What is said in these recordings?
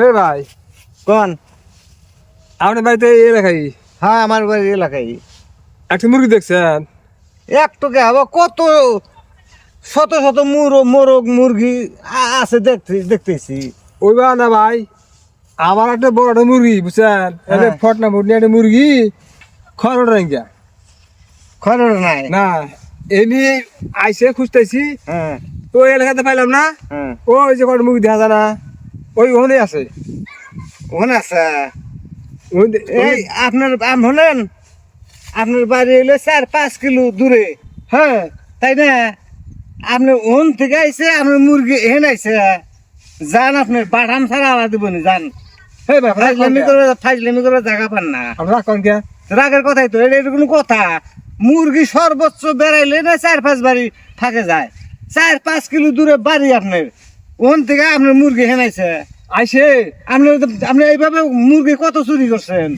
এ ভাই কোন? আপনার বাড়িতে এই এলাকায় হ্যাঁ, আমার বাড়ির এলাকায়। একটা মুরগি দেখছেন? একটু কে হবো, কত শত শত মোরগ মুরগি আছে, দেখতেছি। ওই বা না ভাই, আমার একটা বড় একটা মুরগি বুঝছেন, হ্যাঁ। ফটনা ফুটনি একটা মুরগি খরচ রাঙ্গা খরচ নাই। না, এমনি আইসে খুঁজতেছি, হ্যাঁ ওই এলাকাতে পাইলাম না। হ্যাঁ, ওই যে কটা মুরগি দেখা যায় না, ওই ওখানে আছে। ওখানে আছে। এই ওই- আপনার হলেন, আপনার বাড়ি হলো 4-5 কিলো দূরে, হ্যাঁ তাই না? আপনি ওন থেকে আইসে, আপনার মুরগি এখানে আইসে, যান, আপনার বাটাম ছাড়া আলাদা দিব না, যান। হে ভাই ফাইজলামি করে জায়গা পান না। আমরা কোন কে রাগের কথাই তো, এটা কোনো কথা? মুরগি সর্বোচ্চ বেড়াইলে না 4-5 বাড়ি থাকে যায়। 4-5 কিলো দূরে বাড়ি আপনার, ওন থেকে আপনার মুরগি হেনাইছে। আইসে আপনি এইভাবে মুরগি কত চুরি করছেন?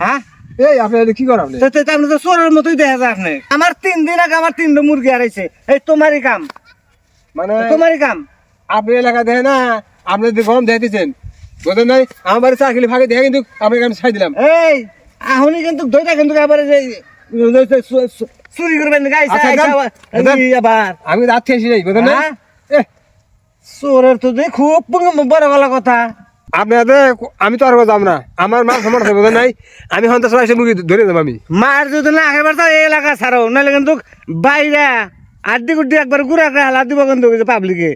হ্যাঁ, এই আপনি কি করেন আপনি? আপনি তো চোরের মতোই দেখা যায়। আপনি আমার 3 দিন আগে আমার 3টা মুরগি হারাইছে। এই তোমারই কাম, মানে তোমারই কাম। আপনি এলাকা দেখে না, আপনি যদি গরম দেখতেছেন বোঝেন নাই, আমার বাড়ি চা খেলে ফাঁকে দেখে কিন্তু আপনাকে আমি ছাই দিলাম। এই আহনি কিন্তু দইটা কিন্তু আবার চুরি করবেন গাইছে আচ্ছা, যান, যান। আবার। আমি রাত খেয়েছি নাই বোঝেন না। হ্যাঁ? চোরের তো যে খুব বড় গলা কথা। আপনাদের আমি তো আর যাম না, আমার মা সময় আছে বোঝেন নাই, আমি হন্তা সবাই এসে মুরগি ধরে যাবো আমি। মার যদি না একেবারে তো এই এলাকা ছাড়ো, নাহলে কিন্তু বাইরে আড্ডি গুড্ডি একবার ঘুরে হালা দিব কিন্তু পাবলিকে।